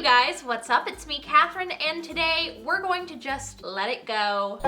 guys, what's up? It's me, Katherine, and today we're going to just let it go.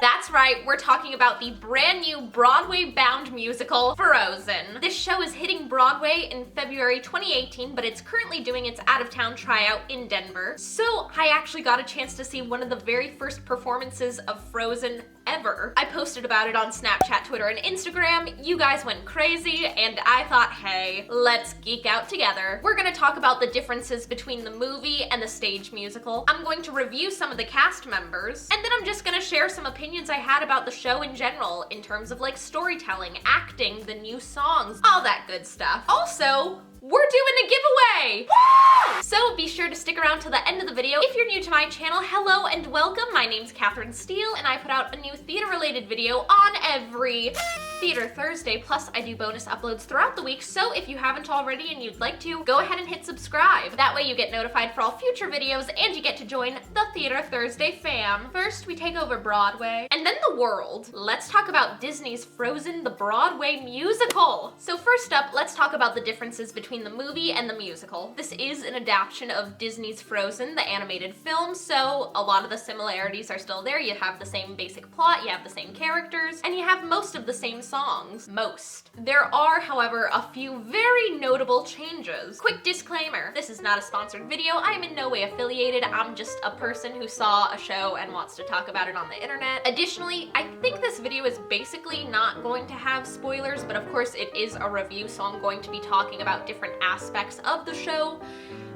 That's right, we're talking about the brand new Broadway-bound musical, Frozen. This show is hitting Broadway in February 2018, but it's currently doing its out-of-town tryout in Denver. So I actually got a chance to see one of the very first performances of Frozen ever. I posted about it on Snapchat, Twitter, and Instagram. You guys went crazy, and I thought, hey, let's geek out together. We're gonna talk about the differences between the movie and the stage musical. I'm going to review some of the cast members, and then I'm just gonna share some opinions I had about the show in general, in terms of like storytelling, acting, the new songs, all that good stuff. Also, we're doing a giveaway! Woo! So be sure to stick around till the end of the video. If you're new to my channel, hello and welcome. My name's Katherine Steele, and I put out a new theater-related video on every Theater Thursday, plus I do bonus uploads throughout the week, so if you haven't already and you'd like to, go ahead and hit subscribe. That way you get notified for all future videos and you get to join the Theater Thursday fam. First, we take over Broadway, and then the world. Let's talk about Disney's Frozen, the Broadway musical. So first up, let's talk about the differences between the movie and the musical. This is an adaptation of Disney's Frozen, the animated film, so a lot of the similarities are still there. You have the same basic plot, you have the same characters, and you have most of the same songs. Most. There are, however, a few very notable changes. Quick disclaimer, this is not a sponsored video. I am in no way affiliated. I'm just a person who saw a show and wants to talk about it on the internet. Additionally, I think this video is basically not going to have spoilers, but of course it is a review, so I'm going to be talking about different aspects of the show.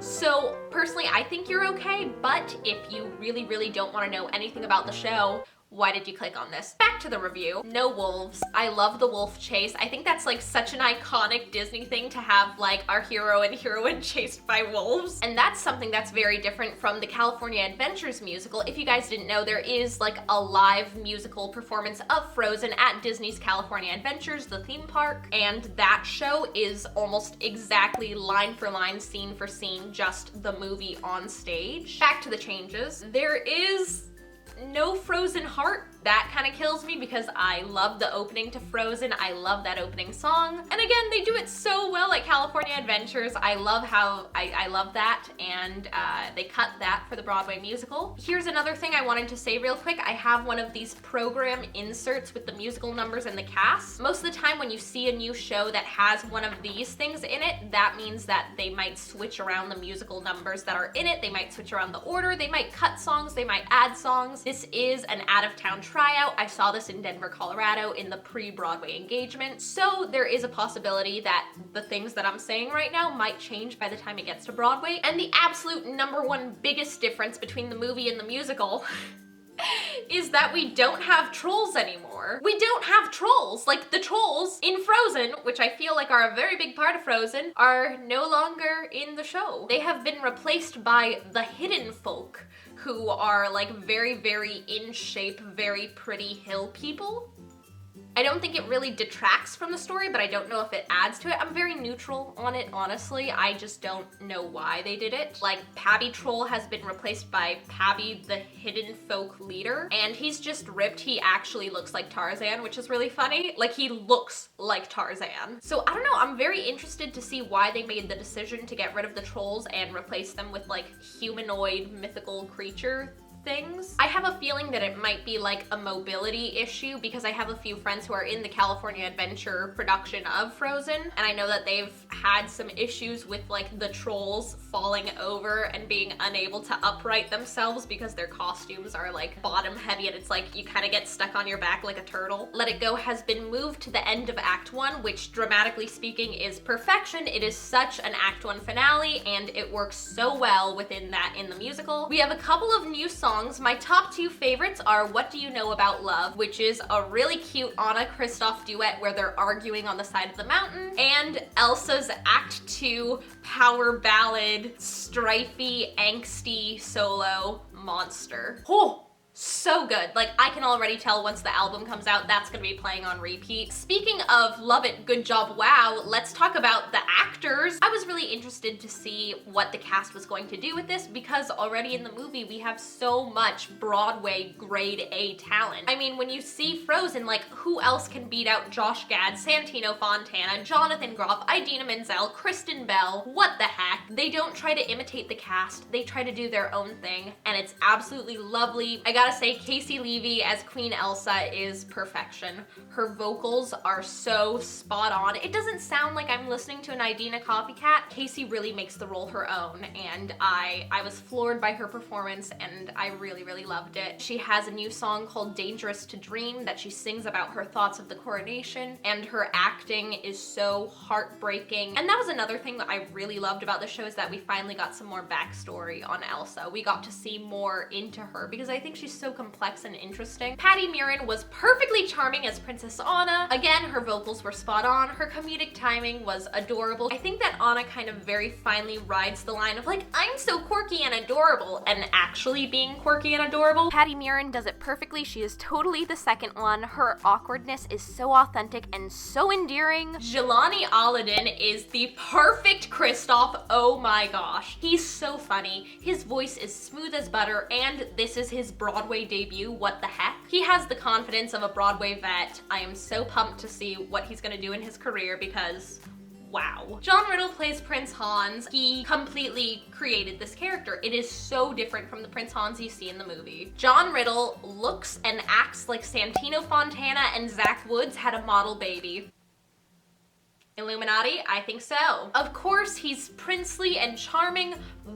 So personally, I think you're okay, but if you really don't want to know anything about the show, why did you click on this? Back to the review. No wolves. I love the wolf chase. I think that's like such an iconic Disney thing to have like our hero and heroine chased by wolves. And that's something that's very different from the California Adventures musical. If you guys didn't know, there is like a live musical performance of Frozen at Disney's California Adventures, the theme park. And that show is almost exactly line for line, scene for scene, just the movie on stage. Back to the changes. There is no Frozen heart. That kind of kills me because I love the opening to Frozen. I love that opening song. And again, they do it so well at California Adventures. I love how, I love that, and they cut that for the Broadway musical. Here's another thing I wanted to say real quick. I have one of these program inserts with the musical numbers and the cast. Most of the time when you see a new show that has one of these things in it, that means that they might switch around the musical numbers that are in it. They might switch around the order. They might cut songs. They might add songs. This is an out-of-town tryout. I saw this in Denver, Colorado in the pre-Broadway engagement. So there is a possibility that the things that I'm saying right now might change by the time it gets to Broadway. And the absolute #1 biggest difference between the movie and the musical is that we don't have trolls anymore. We don't have trolls. Like, the trolls in Frozen, which I feel like are a very big part of Frozen, are no longer in the show. They have been replaced by the hidden folk, who are like very in shape, very pretty hill people. I don't think it really detracts from the story, but I don't know if it adds to it. I'm very neutral on it, honestly. I just don't know why they did it. Like, Pabby Troll has been replaced by Pabby, the hidden folk leader, and he's just ripped. He actually looks like Tarzan, which is really funny. Like, he looks like Tarzan. So I don't know, I'm very interested to see why they made the decision to get rid of the trolls and replace them with like humanoid mythical creature things. I have a feeling that it might be like a mobility issue because I have a few friends who are in the California Adventure production of Frozen, and I know that they've had some issues with like the trolls falling over and being unable to upright themselves because their costumes are like bottom heavy, and it's like you kind of get stuck on your back like a turtle. Let It Go has been moved to the end of Act 1, which dramatically speaking is perfection. It is such an Act 1 finale, and it works so well within that in the musical. We have a couple of new songs. My top 2 favorites are What Do You Know About Love, which is a really cute Anna Kristoff duet where they're arguing on the side of the mountain, and Elsa's Act 2 power ballad, strifey, angsty solo, Monster. Oh, so good. Like, I can already tell once the album comes out, that's gonna be playing on repeat. Speaking of love it, good job, wow, let's talk about the actors. I was really interested to see what the cast was going to do with this because already in the movie we have so much Broadway grade A talent. I mean, when you see Frozen, like, who else can beat out Josh Gad, Santino Fontana, Jonathan Groff, Idina Menzel, Kristen Bell? What the heck? They don't try to imitate the cast, they try to do their own thing, and it's absolutely lovely. I gotta say, Casey Levy as Queen Elsa is perfection. Her vocals are so spot on. It doesn't sound like I'm listening to an Idina copycat. Casey really makes the role her own, and I was floored by her performance, and I really, really loved it. She has a new song called Dangerous to Dream that she sings about her thoughts of the coronation, and her acting is so heartbreaking. And that was another thing that I really loved about the show, is that we finally got some more backstory on Elsa. We got to see more into her because I think she's so complex and interesting. Patty Murin was perfectly charming as Princess Anna. Again, her vocals were spot on. Her comedic timing was adorable. I think that Anna kind of very finely rides the line of like, I'm so quirky and adorable, and actually being quirky and adorable. Patty Murin does it perfectly. She is totally the second one. Her awkwardness is so authentic and so endearing. Jelani Aladdin is the perfect Kristoff. Oh my gosh. He's so funny. His voice is smooth as butter, and this is his Broadway debut. What the heck? He has the confidence of a Broadway vet. I am so pumped to see what he's gonna do in his career because wow. John Riddle plays Prince Hans. He completely created this character. It is so different from the Prince Hans you see in the movie. John Riddle looks and acts like Santino Fontana and Zach Woods had a model baby. Illuminati? I think so. Of course, he's princely and charming,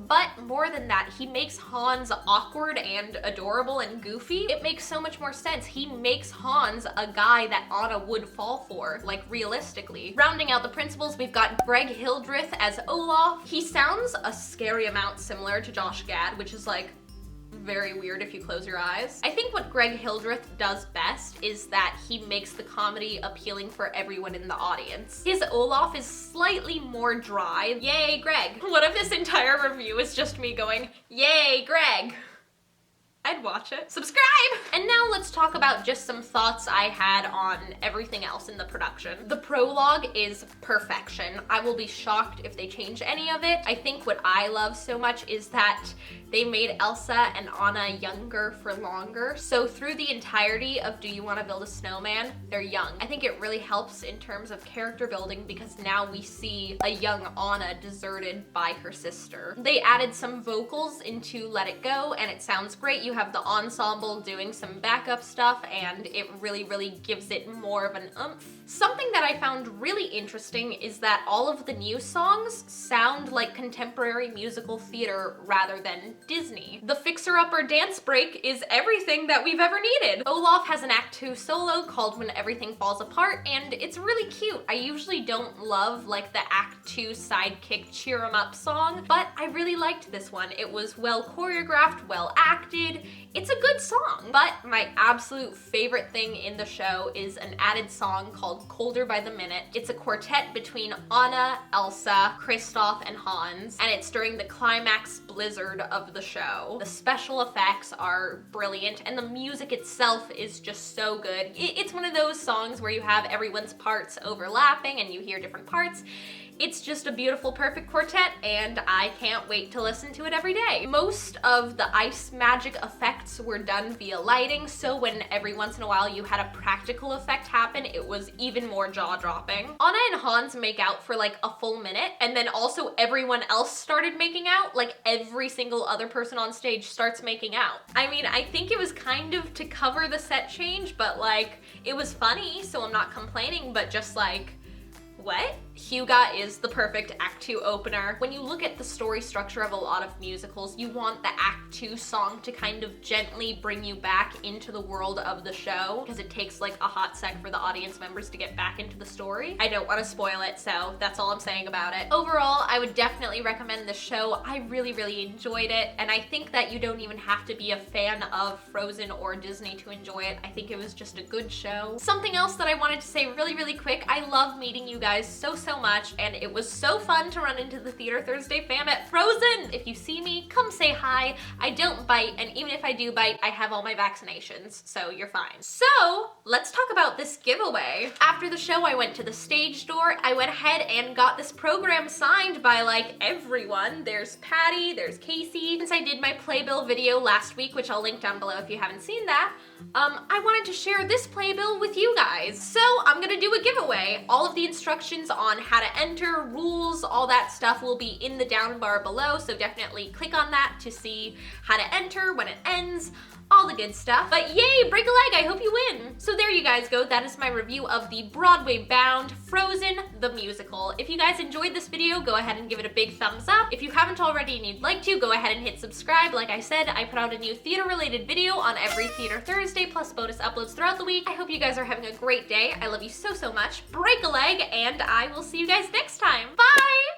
but more than that, he makes Hans awkward and adorable and goofy. It makes so much more sense. He makes Hans a guy that Anna would fall for, like realistically. Rounding out the principals, we've got Greg Hildreth as Olaf. He sounds a scary amount similar to Josh Gad, which is like very weird if you close your eyes. I think what Greg Hildreth does best is that he makes the comedy appealing for everyone in the audience. His Olaf is slightly more dry. Yay, Greg. What if this entire review is just me going, yay, Greg? I'd watch it. Subscribe! And now let's talk about just some thoughts I had on everything else in the production. The prologue is perfection. I will be shocked if they change any of it. I think what I love so much is that they made Elsa and Anna younger for longer. So through the entirety of Do You Want to Build a Snowman, they're young. I think it really helps in terms of character building because now we see a young Anna deserted by her sister. They added some vocals into Let It Go and it sounds great. You have the ensemble doing some backup stuff and it really, really gives it more of an oomph. Something that I found really interesting is that all of the new songs sound like contemporary musical theater rather than Disney. The Fixer Upper dance break is everything that we've ever needed. Olaf has an Act 2 solo called When Everything Falls Apart, and it's really cute. I usually don't love like the Act 2 sidekick cheer 'em up song, but I really liked this one. It was well choreographed, well acted. It's a good song, but my absolute favorite thing in the show is an added song called Colder by the Minute. It's a quartet between Anna, Elsa, Kristoff, and Hans, and it's during the climax blizzard of the show. The special effects are brilliant, and the music itself is just so good. It's one of those songs where you have everyone's parts overlapping and you hear different parts. It's just a beautiful, perfect quartet, and I can't wait to listen to it every day. Most of the ice magic effects were done via lighting, so when every once in a while you had a practical effect happen, it was even more jaw-dropping. Anna and Hans make out for like a full minute, and then also everyone else started making out, like every single other person on stage starts making out. I mean, I think it was kind of to cover the set change, but like, it was funny, so I'm not complaining, but just like, what? Huga is the perfect Act 2 opener. When you look at the story structure of a lot of musicals, you want the Act 2 song to kind of gently bring you back into the world of the show because it takes like a hot sec for the audience members to get back into the story. I don't want to spoil it, so that's all I'm saying about it. Overall, I would definitely recommend this show. I really, really enjoyed it, and I think that you don't even have to be a fan of Frozen or Disney to enjoy it. I think it was just a good show. Something else that I wanted to say really, really quick, I love meeting you guys so so much, and it was so fun to run into the Theater Thursday fam at Frozen. If you see me, come say hi. I don't bite, and even if I do bite, I have all my vaccinations, so you're fine. So let's talk about this giveaway. After the show, I went to the stage door. I went ahead and got this program signed by like everyone. There's Patty, there's Casey. Since I did my playbill video last week, which I'll link down below if you haven't seen that, I wanted to share this playbill with you guys. So I'm gonna do a giveaway. All of the instructions on how to enter, rules, all that stuff will be in the down bar below, so definitely click on that to see how to enter, when it ends, all the good stuff. But yay, break a leg, I hope you win. So there you guys go, that is my review of the Broadway bound Frozen the musical. If you guys enjoyed this video, go ahead and give it a big thumbs up. If you haven't already and you'd like to, go ahead and hit subscribe. Like I said, I put out a new theater related video on every Theater Thursday, plus bonus uploads throughout the week. I hope you guys are having a great day. I love you so, so much. Break a leg, and I will see you guys next time. Bye!